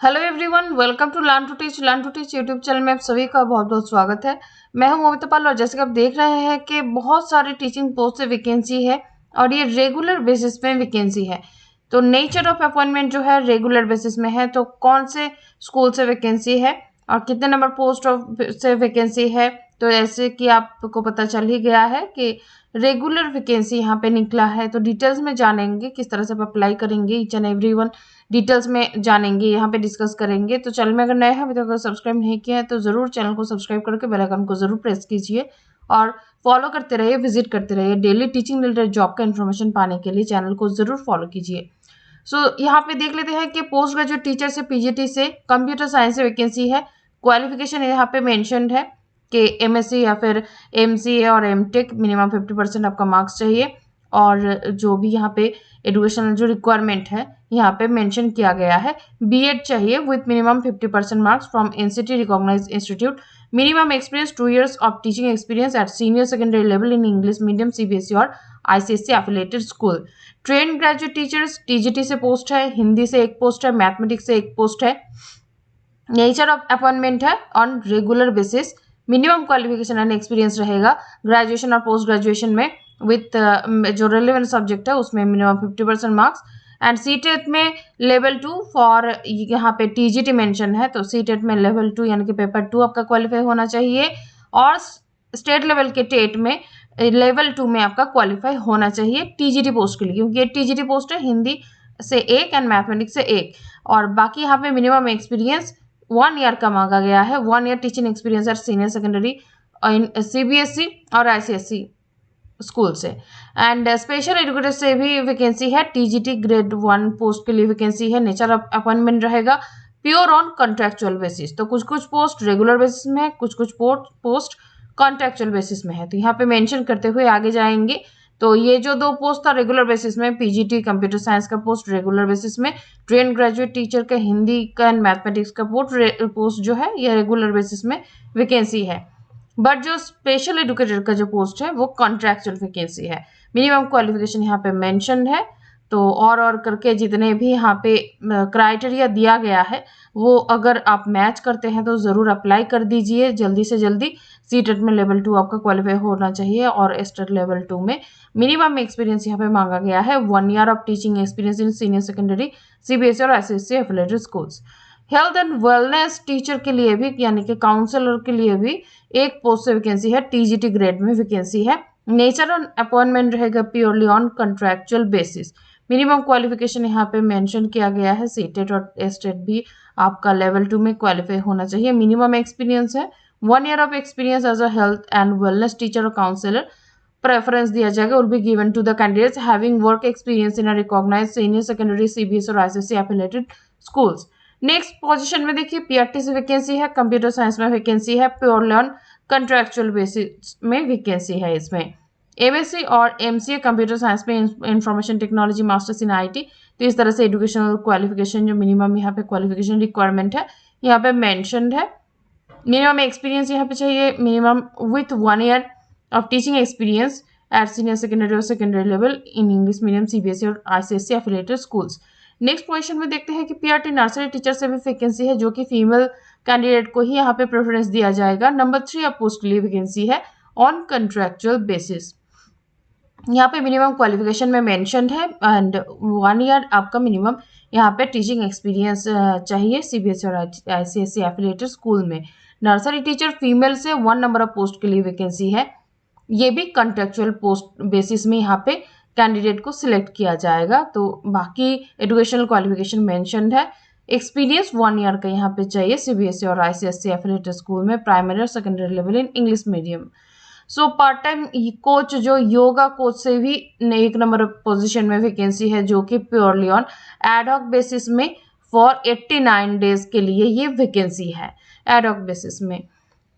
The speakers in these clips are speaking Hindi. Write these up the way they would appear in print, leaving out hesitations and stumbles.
Hello everyone, welcome to learn to teach YouTube channel में आप सभी का बहुत बहुत स्वागत है। मैं हूं मोमिता पाल और जैसे कि आप देख रहे हैं कि बहुत सारी टीचिंग पोस्ट से वैकेंसी है और ये रेगुलर बेसिस पे वैकेंसी है। तो नेचर ऑफ अपॉइंटमेंट जो है रेगुलर बेसिस में है। तो कौन से स्कूल से वैकेंसी है और कितने नंबर पोस्ट ऑफ से वैकेंसी है, तो ऐसे कि आपको पता चल ही गया है कि रेगुलर वैकेंसी यहाँ पे निकला है। तो डिटेल्स में जानेंगे किस तरह से आप अप्लाई करेंगे, each and every one details में जानेंगे, यहाँ पे डिस्कस करेंगे। तो चैनल में अगर नए हैं अभी तक अगर सब्सक्राइब नहीं किया है तो ज़रूर चैनल को सब्सक्राइब करके बेल आइकन को ज़रूर प्रेस कीजिए और फॉलो करते रहिए, विजिट करते रहिए। डेली टीचिंग रिलेटेड जॉब का इन्फॉर्मेशन पाने के लिए चैनल को ज़रूर फॉलो कीजिए। यहाँ पे देख लेते हैं कि पोस्ट ग्रेजुएट टीचर से पीजीटी से कंप्यूटर साइंस से वैकेंसी है। क्वालिफिकेशन यहाँ पे मेंशन्ड है कि एमएससी या फिर एमसीए और एमटेक मिनिमम 50% आपका मार्क्स चाहिए। और जो भी यहाँ पे एजुकेशनल जो रिक्वायरमेंट है यहाँ पे मेंशन किया गया है, बीएड चाहिए with minimum 50% marks from NCT recognised institute, minimum experience 2 years of teaching experience at senior secondary level in English medium CBSE और ICSE affiliated school. Train graduate teachers TGT से पोस्ट है, हिंदी से एक पोस्ट है, मैथमेटिक्स से एक पोस्ट है। नेचर ऑफ अपॉइंटमेंट है on regular basis, minimum qualification and experience रहेगा ग्रेजुएशन और पोस्ट ग्रेजुएशन में विथ जो रिलेवेंट सब्जेक्ट है उसमें मिनिमम 50% मार्क्स। एंड सीटेट में लेवल 2 फॉर यहाँ पे टीजीटी मेंशन है, तो सीटेट में लेवल 2 यानी कि पेपर 2 आपका क्वालिफाई होना चाहिए और स्टेट लेवल के टेट में लेवल 2 में आपका क्वालिफाई होना चाहिए टीजीटी पोस्ट के लिए, क्योंकि ये टीजीटी पोस्ट है, हिंदी से एक एंड मैथमेटिक्स से एक। और बाकी यहाँ पे मिनिमम एक्सपीरियंस 1 year का मांगा गया है, 1 year teaching experience at senior secondary CBSE और आईसीएसई स्कूल से। एंड स्पेशल एजुकेटर से भी वैकेंसी है, टीजीटी ग्रेड 1 पोस्ट के लिए वैकेंसी है। नेचर ऑफ अपॉइंटमेंट रहेगा प्योर ऑन कॉन्ट्रेक्चुअल बेसिस, तो कुछ कुछ पोस्ट रेगुलर बेसिस में है, कुछ कुछ पोस्ट कॉन्ट्रेक्चुअल बेसिस में है। तो यहाँ पे मेंशन करते हुए आगे जाएंगे। तो ये जो 2 पोस्ट था रेगुलर बेसिस में, पीजीटी कंप्यूटर साइंस का पोस्ट रेगुलर बेसिस में, ट्रेन ग्रेजुएट टीचर का हिंदी का एंड मैथमेटिक्स का पोस्ट जो है ये रेगुलर बेसिस में वैकेंसी है। बट जो स्पेशल एजुकेटर का जो पोस्ट है वो कॉन्ट्रैक्चुअल वैकेंसी है। मिनिमम क्वालिफिकेशन यहाँ पे मेंशन है। तो और करके जितने भी यहाँ पे क्राइटेरिया दिया गया है वो अगर आप मैच करते हैं तो ज़रूर अप्लाई कर दीजिए जल्दी से जल्दी। सीटेट में लेवल 2 आपका क्वालिफाई होना चाहिए और एस्टेट लेवल 2 में मिनिमम एक्सपीरियंस यहाँ पे मांगा गया है, 1 year of teaching experience in senior secondary CBSE और ICSE affiliated schools. Health and wellness teacher के लिए भी यानी कि काउंसलर के लिए भी एक पोस्ट से वैकेंसी है, टीजीटी ग्रेड में वैकेंसी है। नेचर ऑन अपॉइंटमेंट रहेगा purely on contractual basis. Minimum qualification यहाँ पे मेंशन किया गया है, सीटेट और एस्टेट भी आपका लेवल 2 में क्वालिफाई होना चाहिए। मिनिमम एक्सपीरियंस है 1 year of experience as a health and wellness teacher और काउंसलर। प्रेफरेंस दिया जाएगा will be given to the candidates having work experience in a recognised senior secondary CBSE और ICSE affiliated schools. Next position में देखिए पीआरटी से वैकेंसी है, कंप्यूटर साइंस में वैकेंसी है, प्योरली ऑन कंट्रैक्चुअल बेसिस में वैकेंसी है। इसमें एमएससी और एमसीए कंप्यूटर साइंस में information technology masters in IT. तो इस तरह से एजुकेशनल क्वालिफिकेशन जो मिनिमम यहाँ पे क्वालिफिकेशन रिक्वायरमेंट है यहाँ पे मेंशन्ड है। मिनिमम एक्सपीरियंस यहाँ पे चाहिए, minimum with 1 year of teaching experience at senior secondary और secondary level in English medium CBSE और ICSE affiliated schools. Next position में देखते हैं कि पीआरटी नर्सरी टीचर से भी वैकेंसी है, जो कि फीमेल कैंडिडेट को ही यहाँ पे प्रेफरेंस दिया जाएगा। नंबर 3 अब पोस्ट के लिए वैकेंसी है ऑन कंट्रैक्चुअल बेसिस। यहाँ पे मिनिमम क्वालिफिकेशन में मेंशन है एंड 1 year आपका मिनिमम यहाँ पे टीचिंग एक्सपीरियंस चाहिए सीबीएसई और आईसीएसई एफिलिएटेड स्कूल में। नर्सरी टीचर फीमेल से 1 नंबर ऑफ पोस्ट के लिए वैकेंसी है, ये भी कॉन्ट्रेक्चुअल पोस्ट बेसिस में यहाँ पे कैंडिडेट को सिलेक्ट किया जाएगा। तो बाकी एजुकेशनल क्वालिफिकेशन मेंशन्ड है। एक्सपीरियंस 1 year का यहाँ पे चाहिए सीबीएसई और आईसीएसई एफिलिएटेड स्कूल में, प्राइमरी और secondary level in English medium. So part time coach जो योगा कोच से भी 1 नंबर पोजीशन में वैकेंसी है, जो कि प्योरली ऑन एडहॉक बेसिस में फॉर 89 डेज के लिए ये वैकेंसी है एडहॉक बेसिस में।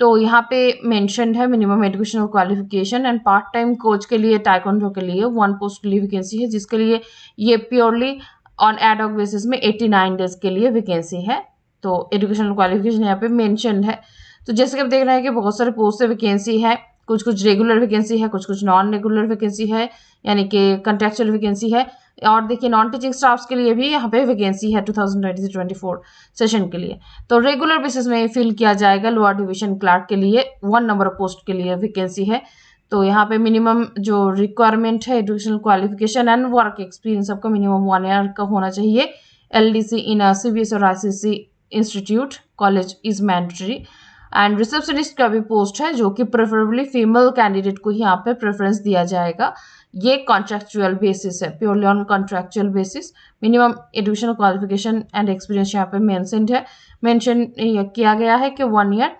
तो यहाँ पे मेंशन्ड है minimum educational qualification and part time coach के लिए टाइकोंडो के लिए 1 पोस्ट के लिए वैकेंसी है, जिसके लिए ये प्योरली ऑन एडहॉक बेसिस में 89 डेज के लिए वैकेंसी है। तो एजुकेशनल क्वालिफिकेशन यहाँ पे मेंशन्ड है। तो जैसे कि आप देख रहे हैं कि बहुत सारे पोस्ट से वैकेंसी है, कुछ कुछ रेगुलर वैकेंसी है, कुछ कुछ नॉन रेगुलर वैकेंसी है, यानी कि कॉन्ट्रैक्चुअल वैकेंसी है। और देखिए नॉन टीचिंग स्टाफ्स के लिए भी यहाँ पे वैकेंसी है 2023-24 सेशन के लिए। तो रेगुलर बेसिस में फिल किया जाएगा लोअर डिवीजन क्लर्क के लिए 1 नंबर पोस्ट के लिए वैकेंसी है। तो यहाँ पे मिनिमम जो रिक्वायरमेंट है educational qualification and work experience सबका मिनिमम 1 ईयर का होना चाहिए। LDC इन CBSE और ICSE institute college is mandatory. And receptionist का भी पोस्ट है जो कि प्रेफरेबली फीमेल कैंडिडेट को ही यहाँ पे प्रेफरेंस दिया जाएगा। ये कॉन्ट्रेक्चुअल बेसिस है, purely on contractual basis. Minimum educational qualification and experience यहाँ पे मेंशन किया गया है कि 1 ईयर।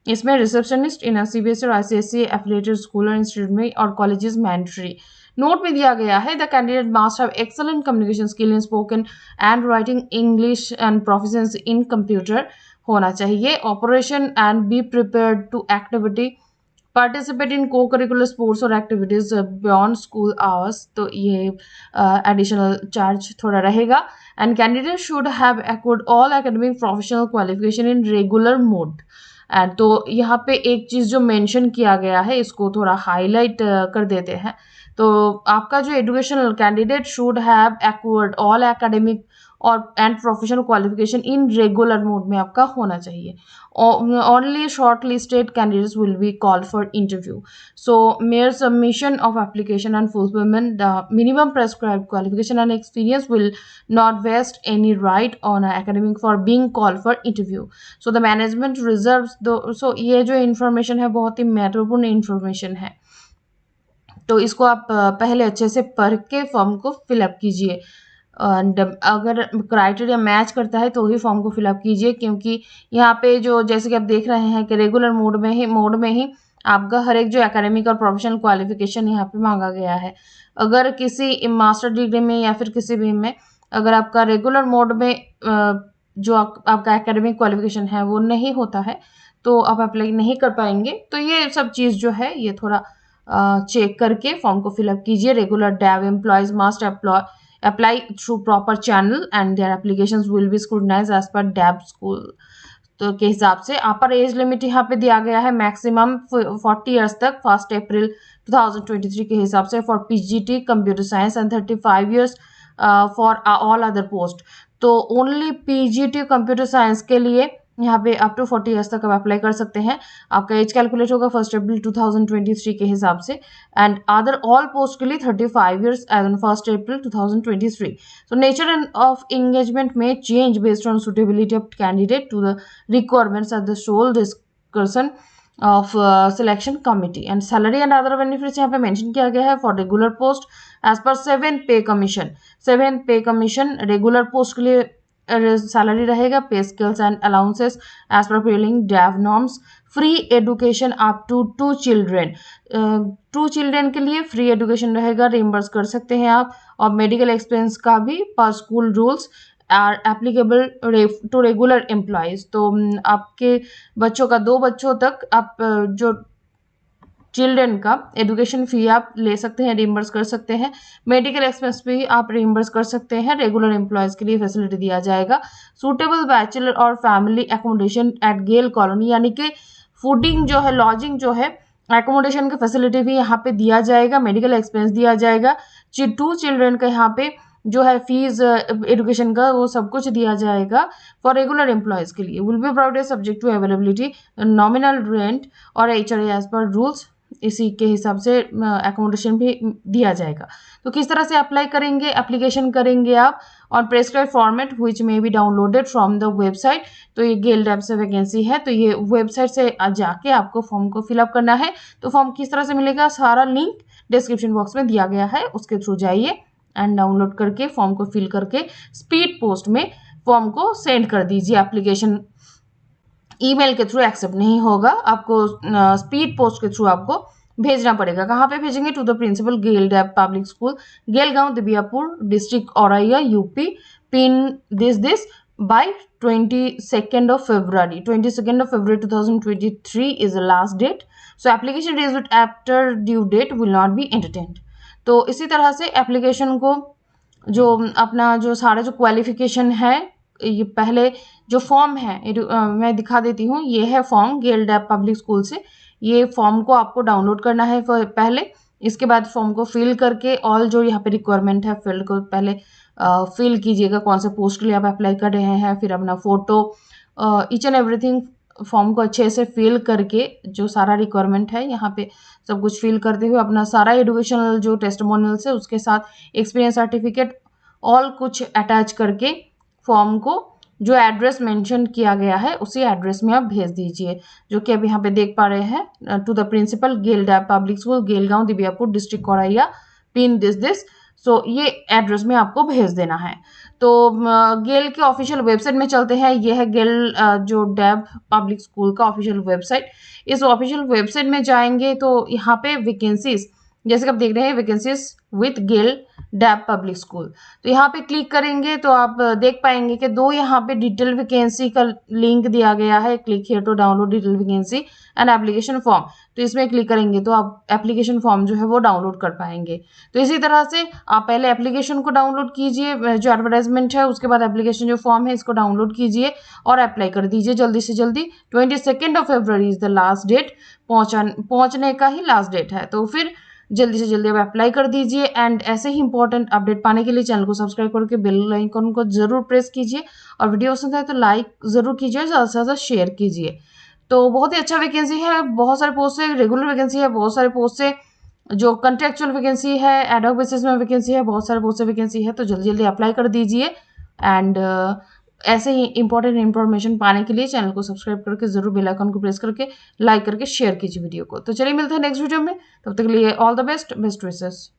इसमें रिसेप्शनिस्ट इन CBSE और ICSE एफिलिएटेड स्कूल और इंस्टीट्यूट में और कॉलेजेस मैंडेटरी। नोट में दिया गया है the candidate must have excellent communication skill in spoken and writing English and proficiency in computer होना चाहिए। Operation and be prepared to activity participate in co curricular sports और एक्टिविटीज बियॉन्ड स्कूल आवर्स। तो ये एडिशनल चार्ज थोड़ा रहेगा। And candidate should have acquired all academic professional qualification in regular mode. And तो यहाँ पे एक चीज़ जो मेंशन किया गया है इसको थोड़ा हाईलाइट कर देते हैं। तो आपका जो educational candidate should have acquired all academic और and professional qualification in regular mode में आपका होना चाहिए। Only short listed candidates will be called for interview. So mere submission of application and fulfilment the minimum prescribed qualification and experience will not vest any right on academic for being called for interview. So the management reserves दो। सो ये जो इन्फॉर्मेशन है बहुत ही महत्वपूर्ण इन्फॉर्मेशन है, तो इसको आप पहले अच्छे से पढ़ के फॉर्म को फिलअप कीजिए। एंड अगर क्राइटेरिया मैच करता है तो ही फॉर्म को फिलअप कीजिए, क्योंकि यहाँ पे जो जैसे कि आप देख रहे हैं कि रेगुलर मोड में ही आपका हर एक जो एकेडमिक और प्रोफेशनल क्वालिफिकेशन यहाँ पे मांगा गया है। अगर किसी मास्टर डिग्री में या फिर किसी भी में अगर आपका रेगुलर मोड में जो आपका एकेडमिक क्वालिफिकेशन है वो नहीं होता है तो आप अप्लाई नहीं कर पाएंगे। तो ये सब चीज़ जो है ये थोड़ा चेक करके फॉर्म को फिलअप कीजिए। Regular DAV employees must apply through proper channel and their applications will be scrutinized as per DAV school तो के हिसाब से। अपर एज लिमिट यहाँ पे दिया गया है मैक्सिमम 40 ईयर्स तक 1 अप्रैल 2023 के हिसाब से for PGT computer science and 35 years for all other post. तो ओनली PGT कंप्यूटर साइंस के लिए यहाँ पे अप टू 40 ईयर्स तक आप अप्लाई कर सकते हैं। आपका एज कैलकुलेट होगा 1 अप्रैल 2023 के हिसाब से। एंड अदर ऑल पोस्ट के लिए 35 years age on 1 April 2023। So nature and of engagement में change based on suitability of candidate to the requirements at the sole discussion of selection committee. And salary and other benefits यहाँ पे मेंशन किया गया है for regular post as per 7th पे कमीशन। 7th पे कमीशन रेगुलर पोस्ट के लिए सैलरी रहेगा। Pay scales and allowances as per prevailing DAV norms. Free education up to 2 children. 2 children के लिए फ्री एजुकेशन रहेगा, रिम्बर्स कर सकते हैं आप। और मेडिकल एक्सपेंस का भी per school rules are applicable to regular employees. तो आपके बच्चों का 2 बच्चों तक आप जो चिल्ड्रन का एजुकेशन फी आप ले सकते हैं, रिम्बर्स कर सकते हैं। मेडिकल एक्सपेंस भी आप रिम्बर्स कर सकते हैं। रेगुलर एम्प्लॉयज़ के लिए फैसिलिटी दिया जाएगा। सूटेबल बैचलर और फैमिली एकोमोडेशन एट गेल कॉलोनी, यानी कि फूडिंग जो है, लॉजिंग जो है, एकोमोडेशन का फैसिलिटी भी यहाँ पे दिया जाएगा। मेडिकल एक्सपेंस दिया जाएगा। 2 चिल्ड्रन का यहाँ पे जो है फीस एजुकेशन का वो सब कुछ दिया जाएगा फॉर रेगुलर एम्प्लॉयज़ के लिए। Will be provided subject to availability nominal rent और HRA एज पर रूल्स। इसी के हिसाब से एकोमोडेशन भी दिया जाएगा। तो किस तरह से अप्लाई करेंगे, एप्लीकेशन करेंगे आप और प्रेस्क्राइब फॉर्मेट विच में be downloaded from the website. तो ये गेल डैब से वैकेंसी है, तो ये वेबसाइट से जाके आपको फॉर्म को फिलअप करना है। तो फॉर्म किस तरह से मिलेगा, सारा लिंक डिस्क्रिप्शन बॉक्स में दिया गया है, उसके थ्रू जाइए एंड डाउनलोड करके फॉर्म को फिल करके स्पीड पोस्ट में फॉर्म को सेंड कर दीजिए। एप्लीकेशन ईमेल के थ्रू एक्सेप्ट नहीं होगा, आपको स्पीड पोस्ट के थ्रू आपको भेजना पड़ेगा। कहाँ पे भेजेंगे, to the principal GAIL dab public school, Gailgaon, Dibiyapur district, Auraiya, UP, pin this by 22nd of February 2023 is the last date. So application received after due date will not be entertained. तो इसी तरह से एप्लीकेशन को जो अपना जो सारा जो क्वालिफिकेशन है, ये पहले जो फॉर्म है मैं दिखा देती हूँ। ये है फॉर्म गेल डैब पब्लिक स्कूल से। ये फॉर्म को आपको डाउनलोड करना है पहले। इसके बाद फॉर्म को फिल करके ऑल जो यहाँ पे रिक्वायरमेंट है फील्ड को पहले फिल कीजिएगा, कौन से पोस्ट के लिए आप अप्लाई कर रहे हैं, फिर अपना photo each and everything form को अच्छे से फिल करके जो सारा रिक्वायरमेंट है यहाँ पे सब कुछ फिल करते हुए अपना सारा एडुकेशनल जो टेस्टिमोनियल्स है उसके साथ एक्सपीरियंस सर्टिफिकेट ऑल कुछ अटैच करके फॉर्म को जो एड्रेस मेंशन किया गया है उसी एड्रेस में आप भेज दीजिए, जो कि अब यहाँ पे देख पा रहे हैं, to the principal GAIL dab public school Gailgaon Dibiyapur district कोराइया पिन दिस। सो ये एड्रेस में आपको भेज देना है। तो गेल के ऑफिशियल वेबसाइट में चलते हैं। ये है गेल जो डैब पब्लिक स्कूल का ऑफिशियल वेबसाइट। इस ऑफिशियल वेबसाइट में जाएंगे तो यहाँ पे वैकेंसीज जैसे कि आप देख रहे हैं vacancies with GAIL dab public school, तो यहाँ पे क्लिक करेंगे तो आप देख पाएंगे कि दो यहाँ पे डिटेल वैकेंसी का लिंक दिया गया है, click here to download detail vacancy and application form. तो इसमें क्लिक करेंगे तो आप एप्लीकेशन फॉर्म जो है वो डाउनलोड कर पाएंगे। तो इसी तरह से आप पहले एप्लीकेशन को डाउनलोड कीजिए, जो एडवर्टाइजमेंट है उसके बाद एप्लीकेशन जो फॉर्म है इसको डाउनलोड कीजिए और अप्लाई कर दीजिए जल्दी से जल्दी। 22 फरवरी इज द लास्ट डेट, पहुंचने का ही लास्ट डेट है। तो फिर जल्दी से जल्दी आप अप्लाई कर दीजिए। एंड ऐसे ही इंपॉर्टेंट अपडेट पाने के लिए चैनल को सब्सक्राइब करके बेल आइकन को जरूर प्रेस कीजिए और वीडियो पसंद आए तो लाइक जरूर कीजिए, ज़्यादा से ज़्यादा शेयर कीजिए। तो बहुत ही अच्छा वैकेंसी है, बहुत सारे पोस्ट है, रेगुलर वैकेंसी है, बहुत सारे पोस्ट है, जो कॉन्ट्रेक्चुअल वैकेंसी है, एडहॉक बेसिस में वैकेंसी है, बहुत सारे पोस्ट से वैकेंसी है। तो जल्दी जल्दी अप्लाई कर दीजिए। एंड ऐसे ही इंपॉर्टेंट इन्फॉर्मेशन पाने के लिए चैनल को सब्सक्राइब करके जरूर बेल आइकन को प्रेस करके लाइक करके शेयर कीजिए वीडियो को। तो चलिए मिलते हैं नेक्स्ट वीडियो में, तब तक के लिए ऑल द बेस्ट विशेस।